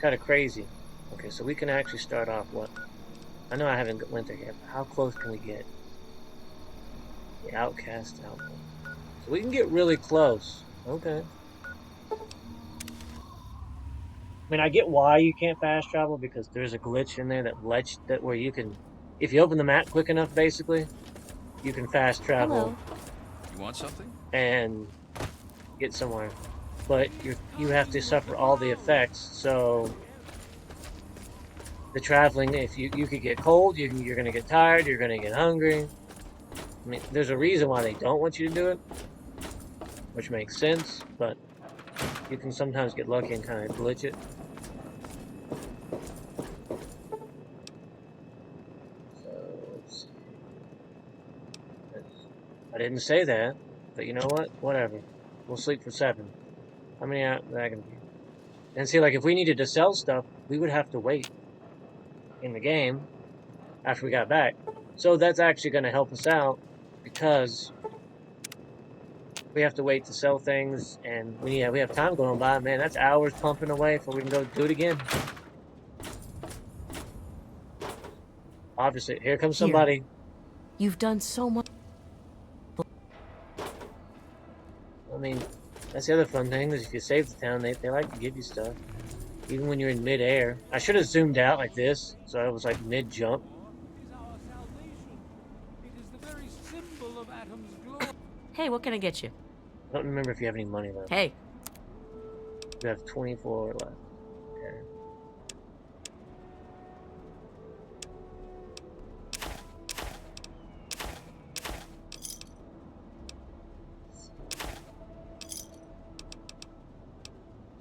Kind of crazy. Okay, so we can actually start off what? I know I haven't went there yet, but how close can we get? The Outcast Outpost. So we can get really close. Okay. I mean, I get why you can't fast travel, because there's a glitch in there that where you can, if you open the map quick enough, basically, you can fast travel. Hello. You want something? And get somewhere. But you have to suffer all the effects, so the traveling, if you could get cold, you're going to get tired, you're going to get hungry. I mean, there's a reason why they don't want you to do it, which makes sense, but you can sometimes get lucky and kind of glitch it. So, let's see. I didn't say that, but you know what? Whatever. We'll sleep for 7. How many out is that going to be? And see, like, if we needed to sell stuff, we would have to wait in the game after we got back. So that's actually going to help us out, because we have to wait to sell things, and we have time going by. Man, that's hours pumping away before we can go do it again. Obviously, here comes somebody. You've done so much. I mean, that's the other fun thing, is if you save the town, they like to give you stuff. Even when you're in mid-air. I should have zoomed out like this, so I was like mid-jump. Is our salvation. It is the very symbol of Atom's glory. Hey, what can I get you? I don't remember if you have any money left. Hey. You have 24 left. Okay.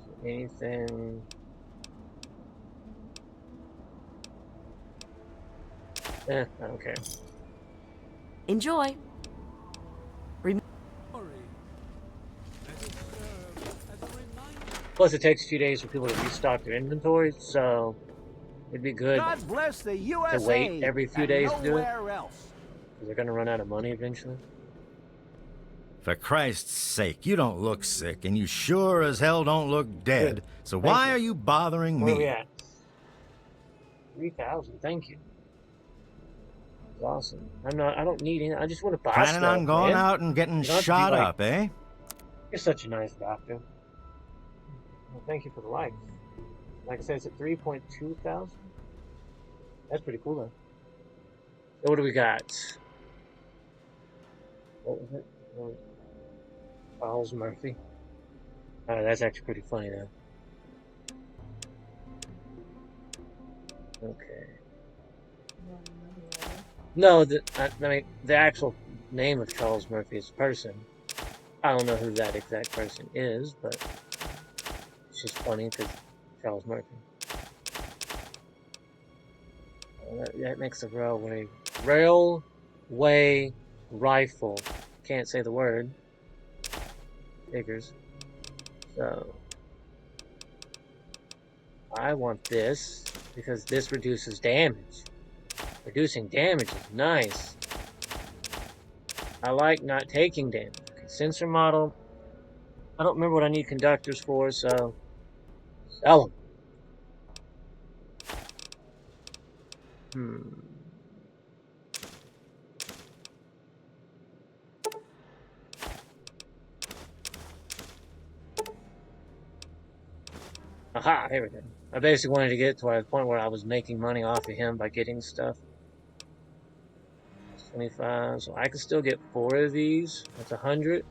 So anything... I don't care. Enjoy. Plus, it takes a few days for people to restock their inventories, so it'd be good God bless the USA to wait every few days to do it, nowhere else. because they're going to run out of money eventually. For Christ's sake, you don't look sick, and you sure as hell don't look dead. Good. So Thank why you. are you bothering Where are me? we at? 3,000. Thank you. That's awesome. I don't need any. I just want to buy Planning stuff, on going man. out and getting You don't have to be shot like- up, eh? You're such a nice doctor. Well, thank you for the likes. Like I said, it's at 3.2 thousand. That's pretty cool, though. So what do we got? What was it? Charles Murphy. That's actually pretty funny, though. Okay. No, I mean, the actual name of Charles Murphy is a person. I don't know who that exact person is, but it's just funny because Charles Murphy. That makes a railway. Railway rifle. Can't say the word. Figures. So I want this because this reduces damage. Reducing damage is nice. I like not taking damage. Okay, sensor model. I don't remember what I need conductors for, so sell them. Aha, here we go. I basically wanted to get to the point where I was making money off of him by getting stuff. 25, so I can still get 4 of these. That's 100.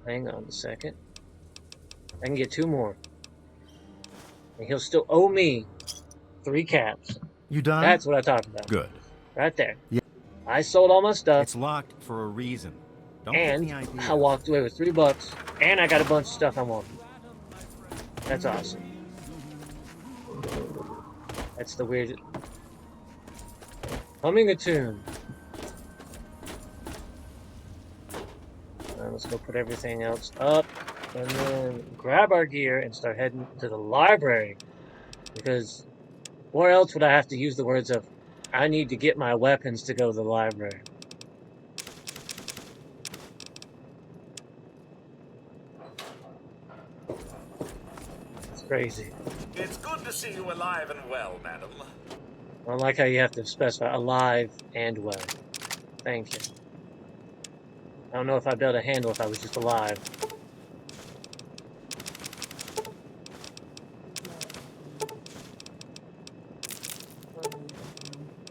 Hang on a second. I can get 2 more. And he'll still owe me 3 caps. You done? That's what I talked about. Good. Right there. Yeah. I sold all my stuff. It's locked for a reason. Don't And get the idea. I walked away with $3. And I got a bunch of stuff I wanted. That's awesome. That's the weirdest. Humming a tune. Let's go put everything else up. And then grab our gear and start heading to the library. Because where else would I have to use the words of, I need to get my weapons to go to the library? It's crazy. It's good to see you alive and well, madam. I like how you have to specify alive and well. Thank you. I don't know if I'd be able to handle if I was just alive.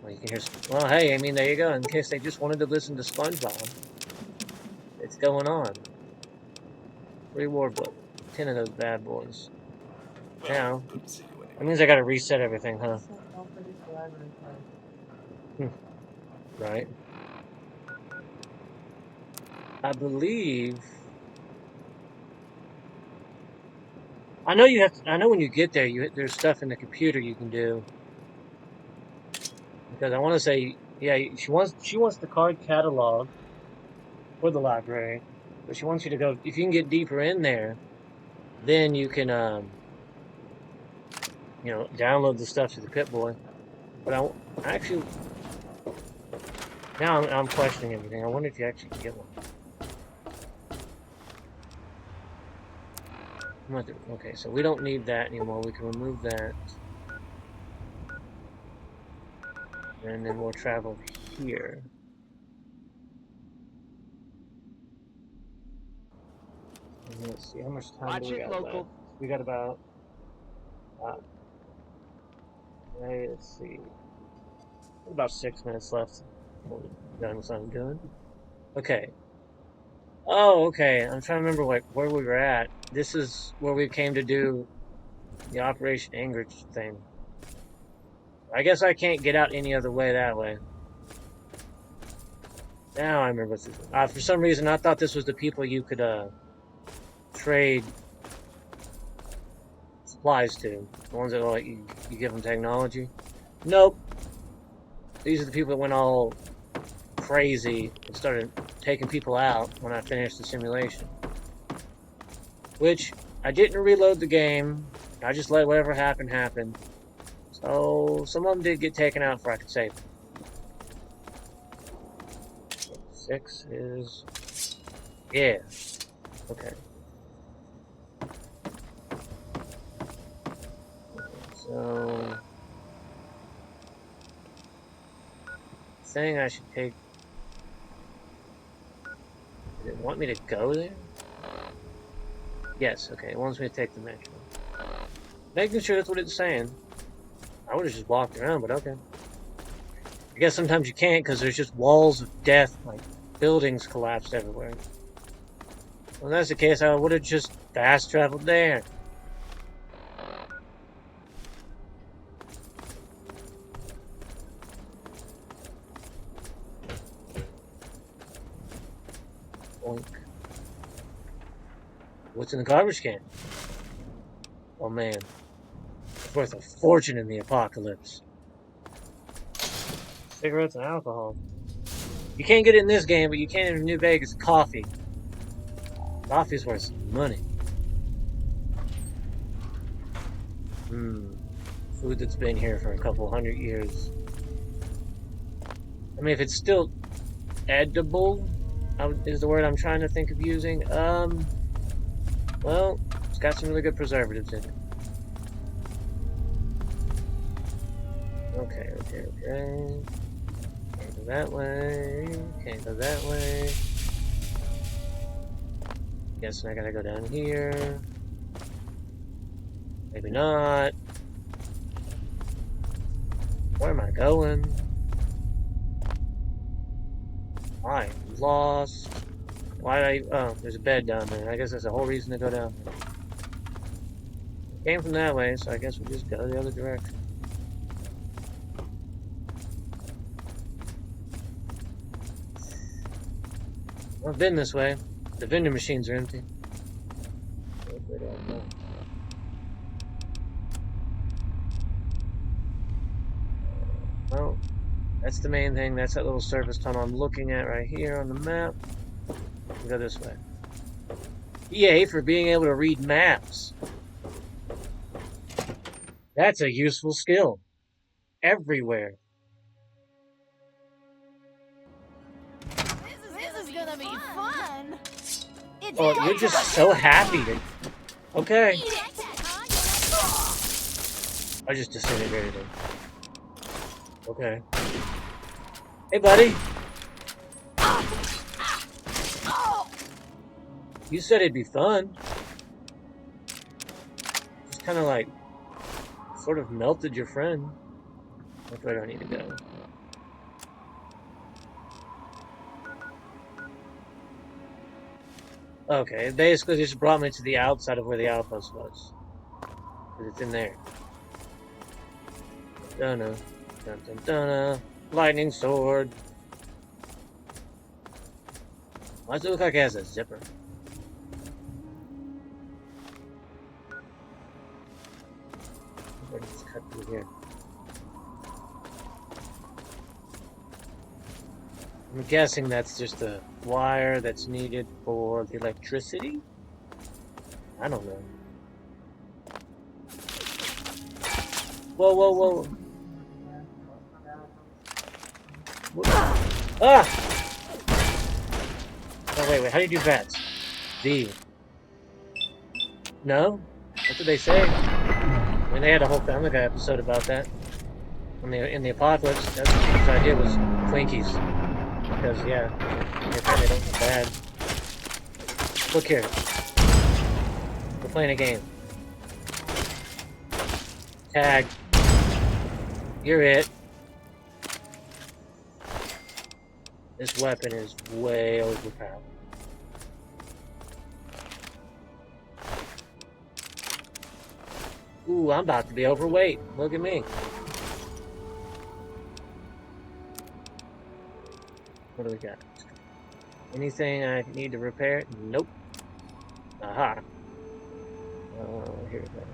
Well, you can hear. Well, hey, I mean, there you go. In case they just wanted to listen to SpongeBob, it's going on. Reward book. 10 of those bad boys. Now, Good to see you anyway. that means I gotta reset everything, huh? Right. I believe. I know you have. I know when you get there, there's stuff in the computer you can do. Because I want to say, yeah, she wants the card catalog for the library, but she wants you to go. If you can get deeper in there, then you can, you know, download the stuff to the Pip-Boy. But I actually. Now I'm questioning everything. I wonder if you actually can get one. Okay, so we don't need that anymore. We can remove that. And then we'll travel here. And let's see, how much time do we got left? We got about... let's see. About 6 minutes left. We're done with what I'm doing. Okay. Oh, okay. I'm trying to remember where we were at. This is where we came to do the Operation Anchorage thing. I guess I can't get out any other way that way. Now I remember. For some reason, I thought this was the people you could trade supplies to. The ones that like you give them technology. Nope. These are the people that went all crazy and started taking people out when I finished the simulation. Which, I didn't reload the game. I just let whatever happened happen. So, some of them did get taken out before I could save them. 6 is... Yeah. Okay. So... Saying I should take... Does it want me to go there? Yes, okay, it wants me to take the metro. Making sure that's what it's saying. I would have just walked around, but okay. I guess sometimes you can't because there's just walls of death, like buildings collapsed everywhere. Well, if that's the case, I would have just fast traveled there. Oink. What's in the garbage can? Oh man. It's worth a fortune in the apocalypse. Cigarettes and alcohol. You can't get it in this game, but you can in New Vegas. Coffee. Coffee's worth some money. Food that's been here for a couple hundred years. I mean, if it's still edible, is the word I'm trying to think of using. Well, it's got some really good preservatives in it. Okay. Can't go that way. Can't go that way. Guessing I gotta go down here. Maybe not. Where am I going? I'm lost. Why did I... Oh, there's a bed down there. I guess that's the whole reason to go down there. Came from that way, so I guess we just go the other direction. I've been this way. The vending machines are empty. Well, that's the main thing. That's that little surface tunnel I'm looking at right here on the map. Go this way. Yay for being able to read maps. That's a useful skill. Everywhere. This is gonna be fun. Oh, you're just so happy to... Okay. I just disintegrated him. Okay. Hey, buddy. You said it'd be fun. Just kind of like, sort of melted your friend. That's where I need to go. Okay, it basically just brought me to the outside of where the outpost was. Because it's in there. Dun-dun, dun-dun-dun-dun. Lightning sword. Why does it look like it has a zipper? Let's cut through here. I'm guessing that's just a wire that's needed for the electricity? I don't know. Whoa. Ah! Oh, wait, how do you do bats? V. No? What did they say? I mean, they had a whole Family Guy episode about that. In the apocalypse, that's his idea was Twinkies. Because, yeah, your family don't look bad. Look here. We're playing a game. Tag. You're it. This weapon is way overpowered. Ooh, I'm about to be overweight. Look at me. What do we got? Anything I need to repair? Nope. Aha. Here we go.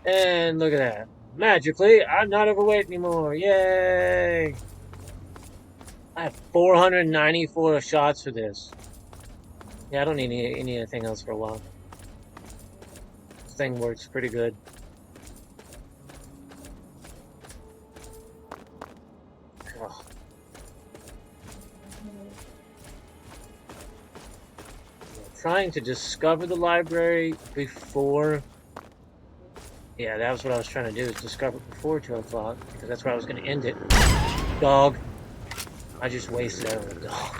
And look at that. Magically, I'm not overweight anymore. Yay! I have 494 shots for this. Yeah, I don't need anything else for a while. This thing works pretty good. Oh. Trying to discover the library before... Yeah, that was what I was trying to do, is discover it before 2 o'clock, because that's where I was going to end it. Dog. I just wasted out on a dog.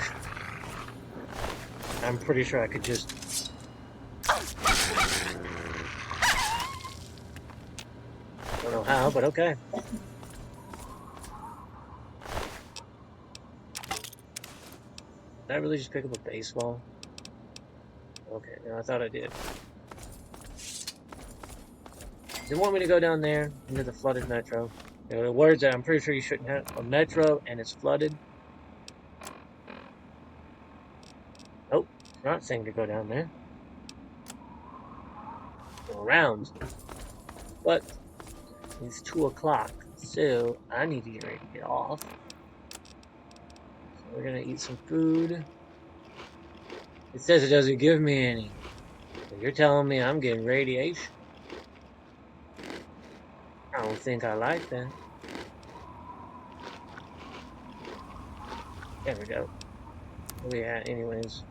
I'm pretty sure I could just... I don't know how, but okay. Did I really just pick up a baseball? Okay, no, I thought I did. Does it want me to go down there into the flooded metro? You know, the words that I'm pretty sure you shouldn't have. A metro and it's flooded. Nope, it's not saying to go down there. around. But it's 2 o'clock, so I need to get ready to get off. So we're gonna eat some food. It says it doesn't give me any. So you're telling me I'm getting radiation? I don't think I like that. There we go. Where we at, anyways?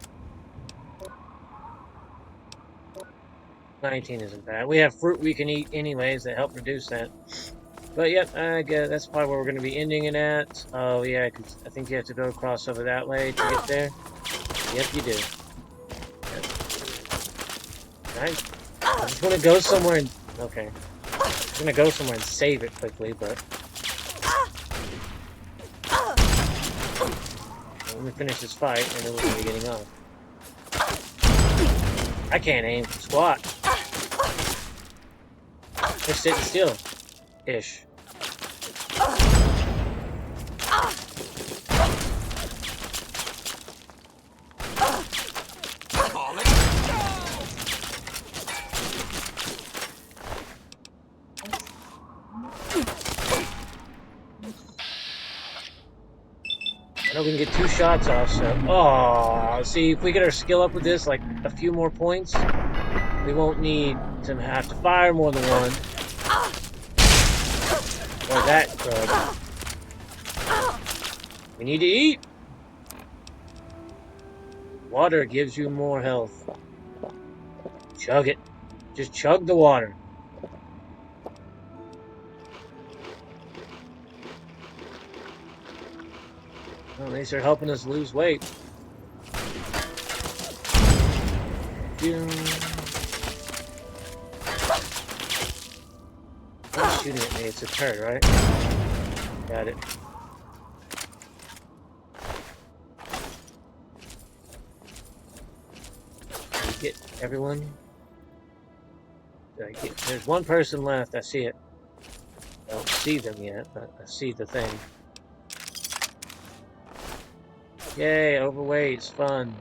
19 isn't bad. We have fruit we can eat anyways that help reduce that. But yep, I guess that's probably where we're going to be ending it at. Oh yeah, because I think you have to go across over that way to get there. Yep, you do. Yep. Nice. I just want to go somewhere and... Okay. I'm going to go somewhere and save it quickly, but... Let me finish this fight, and then we're going to be getting off. I can't aim for squat. Just sitting still. Ish. I know we can get 2 shots off, so... Oh, see, if we get our skill up with this, like, a few more points, we won't need to have to fire more than one. Or that crud. We need to eat! Water gives you more health. Chug it. Just chug the water. Well, at least they're helping us lose weight. What's shooting at me? It's a turret, right? Got it. Did I get everyone? Did I get... There's one person left. I see it. I don't see them yet, but I see the thing. Yay, overweight. It's fun.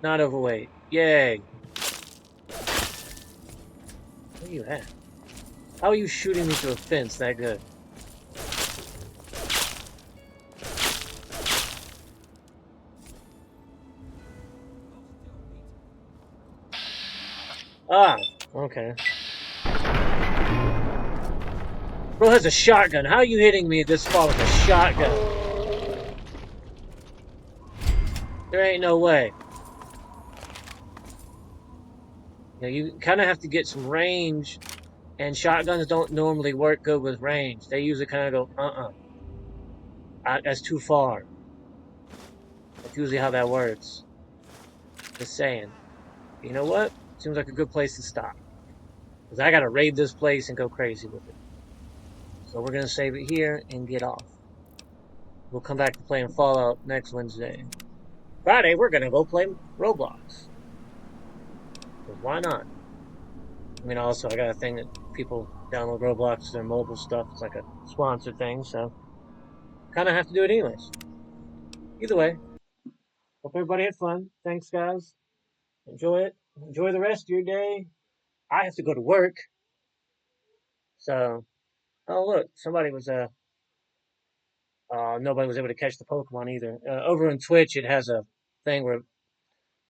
Not overweight. Yay. Where are you at? How are you shooting me through a fence that good? Ah, okay. Bro has a shotgun. How are you hitting me this far with a shotgun? There ain't no way. You know, you kind of have to get some range, and shotguns don't normally work good with range. They usually kind of go, that's too far. That's usually how that works. Just saying. You know what? Seems like a good place to stop. Because I gotta raid this place and go crazy with it. So we're gonna save it here and get off. We'll come back to playing Fallout next Wednesday. Friday, we're gonna go play Roblox. Because why not? I mean, also, I got a thing that people download Roblox to their mobile stuff. It's like a sponsored thing, so kind of have to do it anyways. Either way, hope everybody had fun. Thanks, guys. Enjoy it. Enjoy the rest of your day. I have to go to work. So, oh look, somebody was nobody was able to catch the Pokemon either. Over on Twitch, it has a thing where